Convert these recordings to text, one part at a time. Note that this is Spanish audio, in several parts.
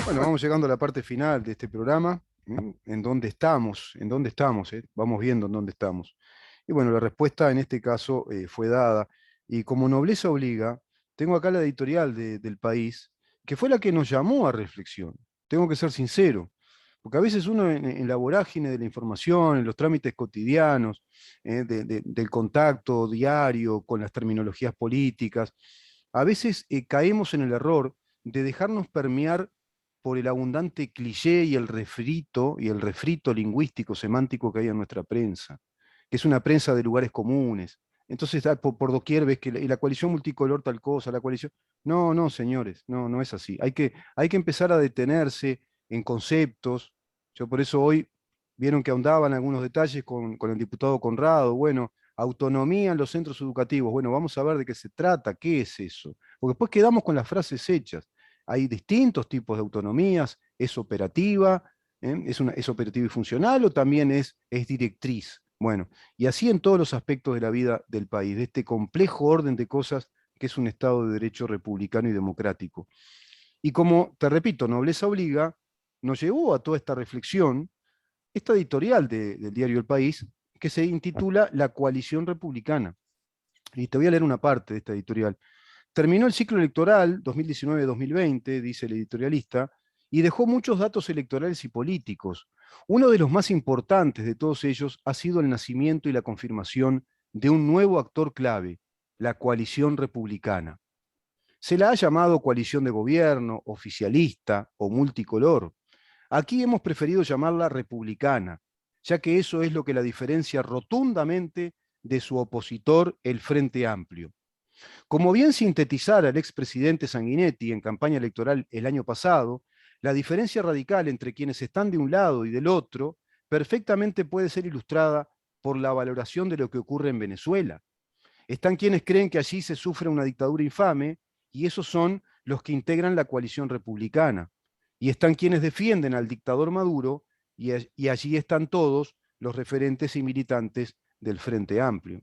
Bueno, vamos llegando a la parte final de este programa. ¿En dónde estamos? ¿En dónde estamos? Vamos viendo en dónde estamos. Y bueno, la respuesta en este caso fue dada. Y como nobleza obliga, tengo acá la editorial del País, que fue la que nos llamó a reflexión. Tengo que ser sincero, porque a veces uno en la vorágine de la información, en los trámites cotidianos, del contacto diario con las terminologías políticas, a veces caemos en el error de dejarnos permear por el abundante cliché y el refrito lingüístico semántico que hay en nuestra prensa, que es una prensa de lugares comunes. Entonces, por doquier ves que la coalición multicolor tal cosa, la coalición. No, no, señores, no, no es así. Hay que empezar a detenerse en conceptos. Yo por eso hoy vieron que ahondaban algunos detalles con el diputado Conrado. Bueno, autonomía en los centros educativos. Bueno, vamos a ver de qué se trata, qué es eso. Porque después quedamos con las frases hechas. Hay distintos tipos de autonomías, es operativa, es operativa y funcional o también es directriz. Bueno, y así en todos los aspectos de la vida del país, de este complejo orden de cosas que es un Estado de Derecho republicano y democrático. Y como, te repito, nobleza obliga, nos llevó a toda esta reflexión, esta editorial del diario El País, que se intitula La coalición republicana. Y te voy a leer una parte de esta editorial. Terminó el ciclo electoral 2019-2020, dice el editorialista, y dejó muchos datos electorales y políticos. Uno de los más importantes de todos ellos ha sido el nacimiento y la confirmación de un nuevo actor clave, la coalición republicana. Se la ha llamado coalición de gobierno, oficialista o multicolor. Aquí hemos preferido llamarla republicana, ya que eso es lo que la diferencia rotundamente de su opositor, el Frente Amplio. Como bien sintetizara el expresidente Sanguinetti en campaña electoral el año pasado, la diferencia radical entre quienes están de un lado y del otro perfectamente puede ser ilustrada por la valoración de lo que ocurre en Venezuela. Están quienes creen que allí se sufre una dictadura infame y esos son los que integran la coalición republicana. Y están quienes defienden al dictador Maduro y allí están todos los referentes y militantes del Frente Amplio.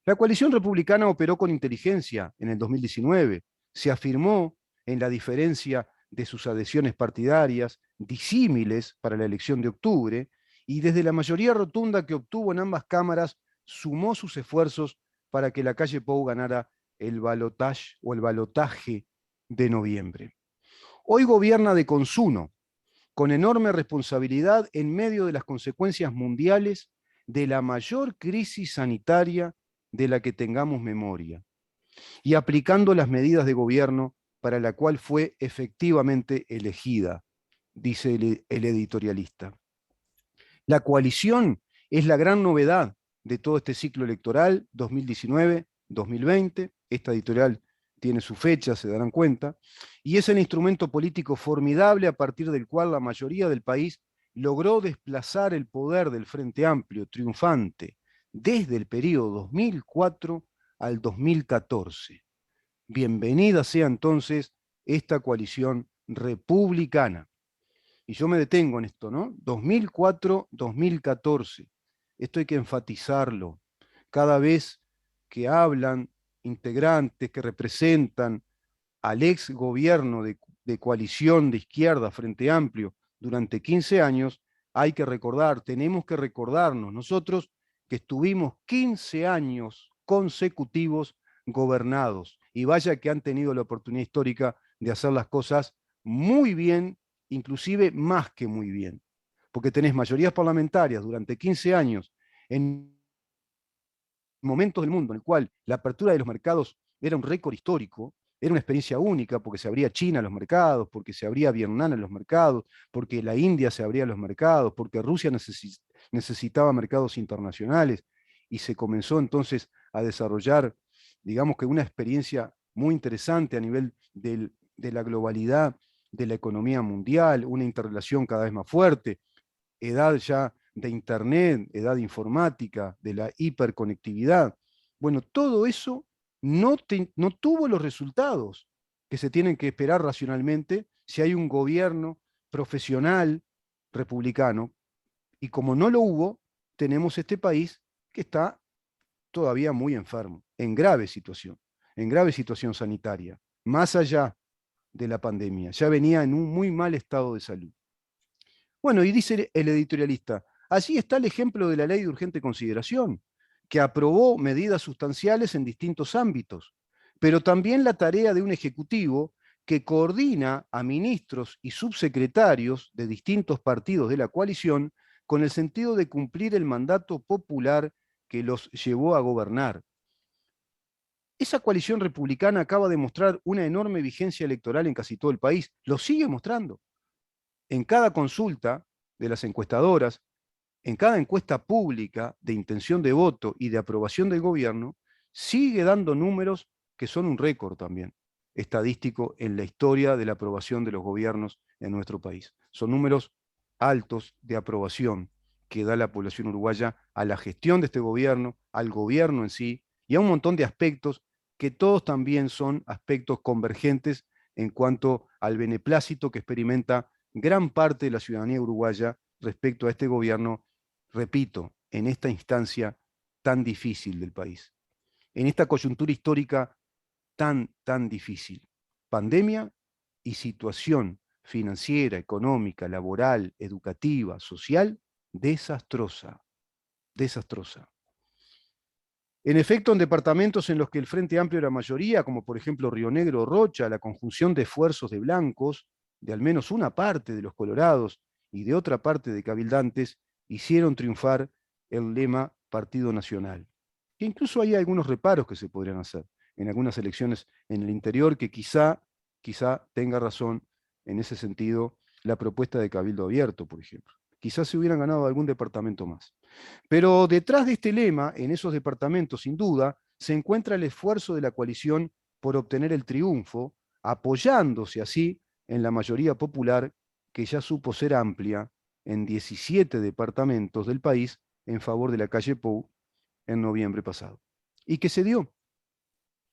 La coalición republicana operó con inteligencia en el 2019, se afirmó en la diferencia de sus adhesiones partidarias, disímiles para la elección de octubre, y desde la mayoría rotunda que obtuvo en ambas cámaras, sumó sus esfuerzos para que la calle Pou ganara el balotaje o el balotaje de noviembre. Hoy gobierna de consuno, con enorme responsabilidad en medio de las consecuencias mundiales de la mayor crisis sanitaria de la que tengamos memoria, y aplicando las medidas de gobierno para la cual fue efectivamente elegida, dice el editorialista. La coalición es la gran novedad de todo este ciclo electoral 2019-2020. Esta editorial tiene su fecha, se darán cuenta, y es el instrumento político formidable a partir del cual la mayoría del país logró desplazar el poder del Frente Amplio triunfante desde el periodo 2004 al 2014. Bienvenida sea entonces esta coalición republicana. Y yo me detengo en esto, ¿no? 2004-2014. Esto hay que enfatizarlo. Cada vez que hablan integrantes que representan al ex gobierno de coalición de izquierda Frente Amplio durante 15 años, hay que recordar, tenemos que recordarnos nosotros que estuvimos 15 años consecutivos gobernados. Y vaya que han tenido la oportunidad histórica de hacer las cosas muy bien, inclusive más que muy bien. Porque tenés mayorías parlamentarias durante 15 años en momentos del mundo en el cual la apertura de los mercados era un récord histórico, era una experiencia única porque se abría China a los mercados, porque se abría Vietnam a los mercados, porque la India se abría a los mercados, porque Rusia necesitaba mercados internacionales y se comenzó entonces a desarrollar, digamos que una experiencia muy interesante a nivel de la globalidad de la economía mundial, una interrelación cada vez más fuerte, edad ya de Internet, edad informática, de la hiperconectividad. Bueno, todo eso no tuvo los resultados que se tienen que esperar racionalmente si hay un gobierno profesional republicano. Y como no lo hubo, tenemos este país que está todavía muy enfermo, en grave situación. en grave situación sanitaria, más allá de la pandemia, ya venía en un muy mal estado de salud. Bueno, y dice el editorialista, allí está el ejemplo de la ley de urgente consideración, que aprobó medidas sustanciales en distintos ámbitos, pero también la tarea de un ejecutivo que coordina a ministros y subsecretarios de distintos partidos de la coalición con el sentido de cumplir el mandato popular que los llevó a gobernar. Esa coalición republicana acaba de mostrar una enorme vigencia electoral en casi todo el país, lo sigue mostrando. En cada consulta de las encuestadoras, en cada encuesta pública de intención de voto y de aprobación del gobierno, sigue dando números que son un récord también estadístico en la historia de la aprobación de los gobiernos en nuestro país. Son números altos de aprobación que da la población uruguaya a la gestión de este gobierno, al gobierno en sí, y a un montón de aspectos que todos también son aspectos convergentes en cuanto al beneplácito que experimenta gran parte de la ciudadanía uruguaya respecto a este gobierno, repito, en esta instancia tan difícil del país, en esta coyuntura histórica tan difícil. Pandemia y situación financiera, económica, laboral, educativa, social, desastrosa, desastrosa. En efecto, en departamentos en los que el Frente Amplio era mayoría, como por ejemplo Río Negro o Rocha, la conjunción de esfuerzos de blancos, de al menos una parte de los colorados y de otra parte de cabildantes, hicieron triunfar el lema Partido Nacional. Que incluso hay algunos reparos que se podrían hacer en algunas elecciones en el interior que quizá tenga razón en ese sentido la propuesta de Cabildo Abierto, por ejemplo. Quizás se hubieran ganado algún departamento más. Pero detrás de este lema, en esos departamentos, sin duda, se encuentra el esfuerzo de la coalición por obtener el triunfo, apoyándose así en la mayoría popular que ya supo ser amplia en 17 departamentos del país en favor de la calle Pou en noviembre pasado. Y que se dio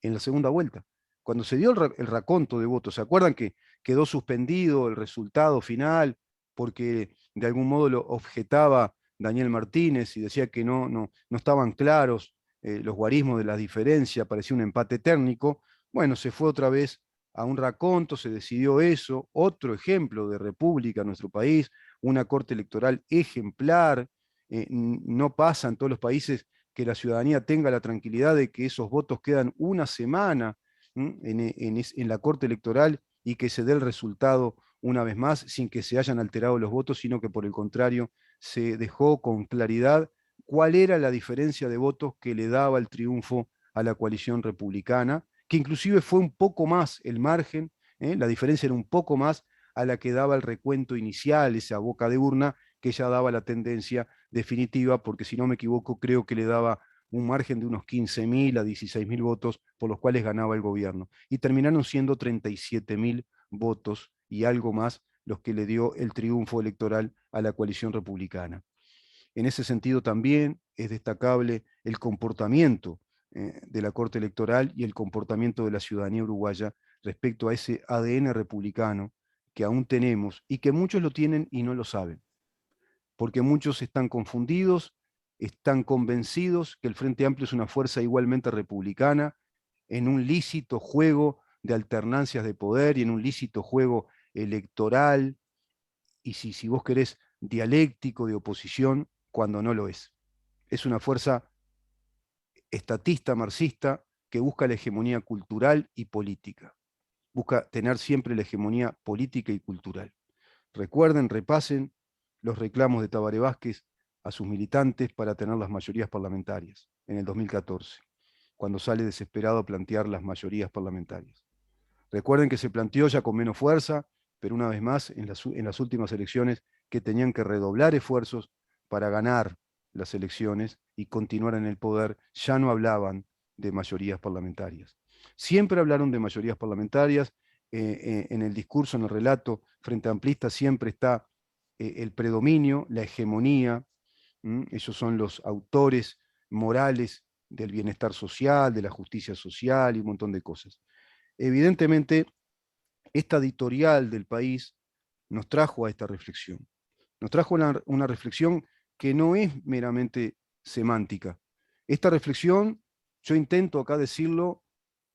en la segunda vuelta. Cuando se dio el raconto de votos, ¿se acuerdan que quedó suspendido el resultado final porque de algún modo lo objetaba Daniel Martínez y decía que no estaban claros los guarismos de la diferencia, parecía un empate técnico? Bueno, se fue otra vez a un raconto, se decidió eso, otro ejemplo de república en nuestro país, una corte electoral ejemplar, no pasa en todos los países que la ciudadanía tenga la tranquilidad de que esos votos quedan una semana en la Corte Electoral y que se dé el resultado una vez más sin que se hayan alterado los votos, sino que por el contrario se dejó con claridad cuál era la diferencia de votos que le daba el triunfo a la coalición republicana, que inclusive fue un poco más el margen, la diferencia era un poco más a la que daba el recuento inicial, esa boca de urna, que ya daba la tendencia definitiva, porque si no me equivoco, creo que le daba un margen de unos 15.000 a 16.000 votos por los cuales ganaba el gobierno. Y terminaron siendo 37.000 votos y algo más los que le dio el triunfo electoral a la coalición republicana. En ese sentido también es destacable el comportamiento de la Corte Electoral y el comportamiento de la ciudadanía uruguaya respecto a ese ADN republicano que aún tenemos y que muchos lo tienen y no lo saben, porque muchos están confundidos, están convencidos que el Frente Amplio es una fuerza igualmente republicana, en un lícito juego de alternancias de poder y en un lícito juego electoral, y si vos querés, dialéctico de oposición, cuando no lo es. Es una fuerza estatista, marxista, que busca la hegemonía cultural y política. Busca tener siempre la hegemonía política y cultural. Recuerden, repasen los reclamos de Tabaré Vázquez a sus militantes para tener las mayorías parlamentarias en el 2014, cuando sale desesperado a plantear las mayorías parlamentarias. Recuerden que se planteó ya con menos fuerza, pero una vez más en las últimas elecciones que tenían que redoblar esfuerzos para ganar las elecciones y continuar en el poder, ya no hablaban de mayorías parlamentarias. Siempre hablaron de mayorías parlamentarias, en el discurso, en el relato frente amplista siempre está el predominio, la hegemonía. Ellos son los autores morales del bienestar social, de la justicia social y un montón de cosas. Evidentemente, esta editorial del país nos trajo a esta reflexión. Nos trajo una reflexión que no es meramente semántica. Esta reflexión, yo intento acá decirlo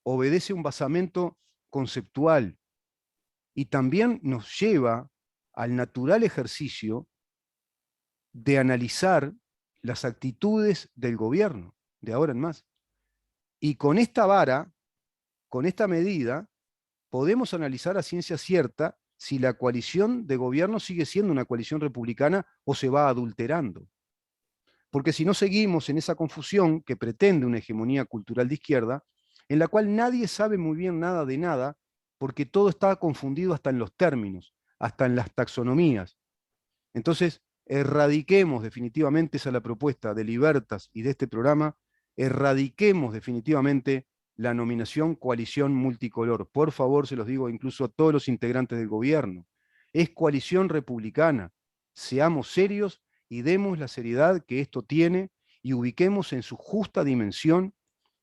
obedece un basamento conceptual y también nos lleva al natural ejercicio de analizar las actitudes del gobierno, de ahora en más. Y con esta vara, con esta medida, podemos analizar a ciencia cierta si la coalición de gobierno sigue siendo una coalición republicana o se va adulterando. Porque si no seguimos en esa confusión que pretende una hegemonía cultural de izquierda, en la cual nadie sabe muy bien nada de nada, porque todo está confundido hasta en los términos, hasta en las taxonomías. Entonces, erradiquemos definitivamente, esa es la propuesta de Libertas y de este programa, erradiquemos definitivamente la nominación coalición multicolor. Por favor, se los digo incluso a todos los integrantes del gobierno. Es coalición republicana. Seamos serios y demos la seriedad que esto tiene y ubiquemos en su justa dimensión,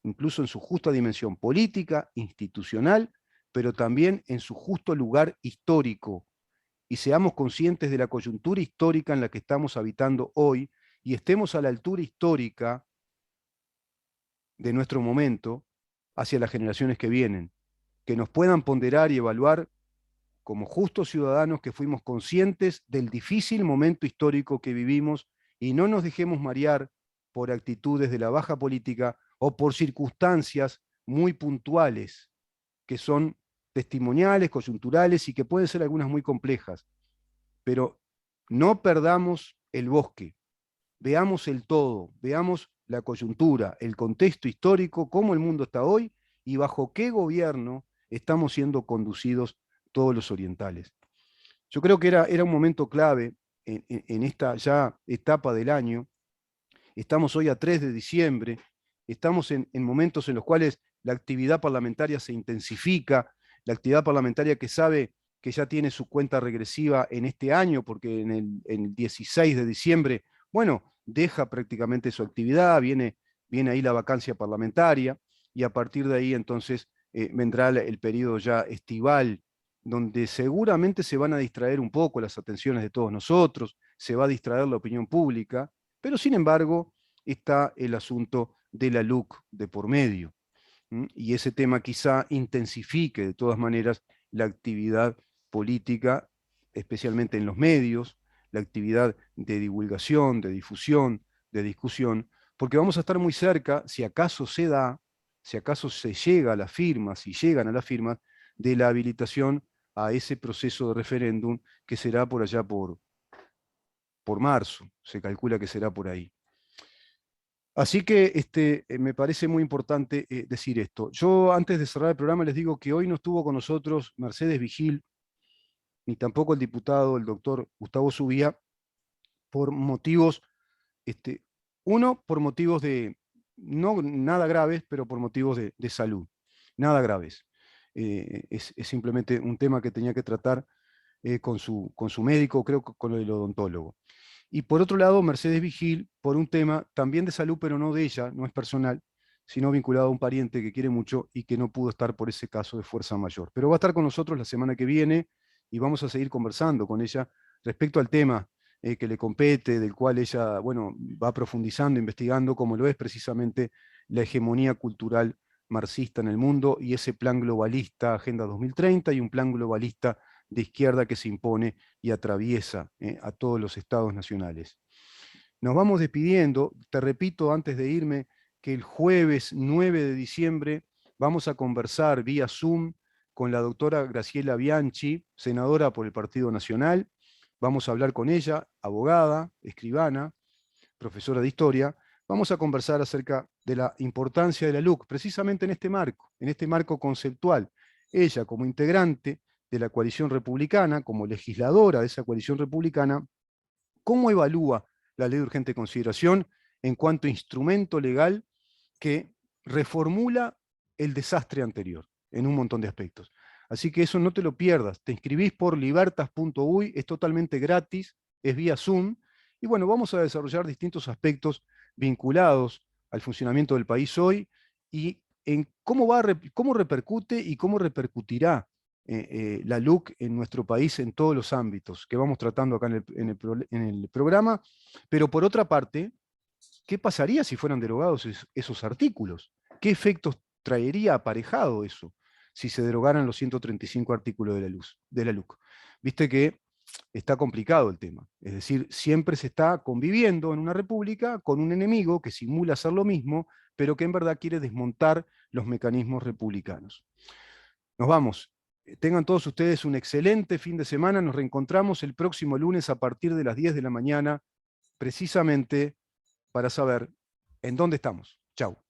incluso en su justa dimensión política, institucional, pero también en su justo lugar histórico, y seamos conscientes de la coyuntura histórica en la que estamos habitando hoy y estemos a la altura histórica de nuestro momento hacia las generaciones que vienen, que nos puedan ponderar y evaluar como justos ciudadanos que fuimos conscientes del difícil momento histórico que vivimos y no nos dejemos marear por actitudes de la baja política o por circunstancias muy puntuales que son testimoniales, coyunturales y que pueden ser algunas muy complejas. Pero no perdamos el bosque, veamos el todo, veamos la coyuntura, el contexto histórico, cómo el mundo está hoy y bajo qué gobierno estamos siendo conducidos todos los orientales. Yo creo que era un momento clave en esta ya etapa del año. Estamos hoy a 3 de diciembre, estamos en momentos en los cuales la actividad parlamentaria se intensifica, la actividad parlamentaria que sabe que ya tiene su cuenta regresiva en este año, porque en el 16 de diciembre, bueno, deja prácticamente su actividad, viene ahí la vacancia parlamentaria, y a partir de ahí entonces vendrá el periodo ya estival, donde seguramente se van a distraer un poco las atenciones de todos nosotros, se va a distraer la opinión pública, pero sin embargo está el asunto de la LUC de por medio. Y ese tema quizá intensifique de todas maneras la actividad política, especialmente en los medios, la actividad de divulgación, de difusión, de discusión, porque vamos a estar muy cerca, si acaso se da, si acaso se llega a las firmas, si llegan a las firmas, de la habilitación a ese proceso de referéndum que será por allá por marzo, se calcula que será por ahí. Así que me parece muy importante decir esto. Yo antes de cerrar el programa les digo que hoy no estuvo con nosotros Mercedes Vigil, ni tampoco el diputado, el doctor Gustavo Subía, por motivos, uno, por motivos de, no nada graves, pero por motivos de salud, nada graves. Es simplemente un tema que tenía que tratar con su médico, creo que con el odontólogo. Y por otro lado, Mercedes Vigil, por un tema también de salud, pero no de ella, no es personal, sino vinculado a un pariente que quiere mucho y que no pudo estar por ese caso de fuerza mayor. Pero va a estar con nosotros la semana que viene y vamos a seguir conversando con ella respecto al tema que le compete, del cual ella, bueno, va profundizando, investigando, como lo es precisamente la hegemonía cultural marxista en el mundo y ese plan globalista Agenda 2030 y un plan globalista de izquierda que se impone y atraviesa a todos los estados nacionales. Nos vamos despidiendo. Te repito antes de irme que el jueves 9 de diciembre vamos a conversar vía Zoom con la doctora Graciela Bianchi, senadora por el Partido Nacional. Vamos a hablar con ella, abogada, escribana, profesora de historia. Vamos a conversar acerca de la importancia de la LUC, precisamente en este marco conceptual. Ella, como integrante de la coalición republicana, como legisladora de esa coalición republicana, ¿cómo evalúa la ley de urgente consideración en cuanto a instrumento legal que reformula el desastre anterior en un montón de aspectos? Así que eso no te lo pierdas. Te inscribís por libertas.uy, es totalmente gratis, es vía Zoom, y bueno, vamos a desarrollar distintos aspectos vinculados al funcionamiento del país hoy y en cómo repercute y cómo repercutirá la LUC en nuestro país en todos los ámbitos que vamos tratando acá en el programa, pero por otra parte, ¿qué pasaría si fueran derogados esos artículos? ¿Qué efectos traería aparejado eso si se derogaran los 135 artículos de la LUC. Viste que está complicado el tema. Es decir, siempre se está conviviendo en una república con un enemigo que simula hacer lo mismo, pero que en verdad quiere desmontar los mecanismos republicanos. Nos vamos. Tengan todos ustedes un excelente fin de semana. Nos reencontramos el próximo lunes a partir de las 10 de la mañana, precisamente para saber en dónde estamos. Chau.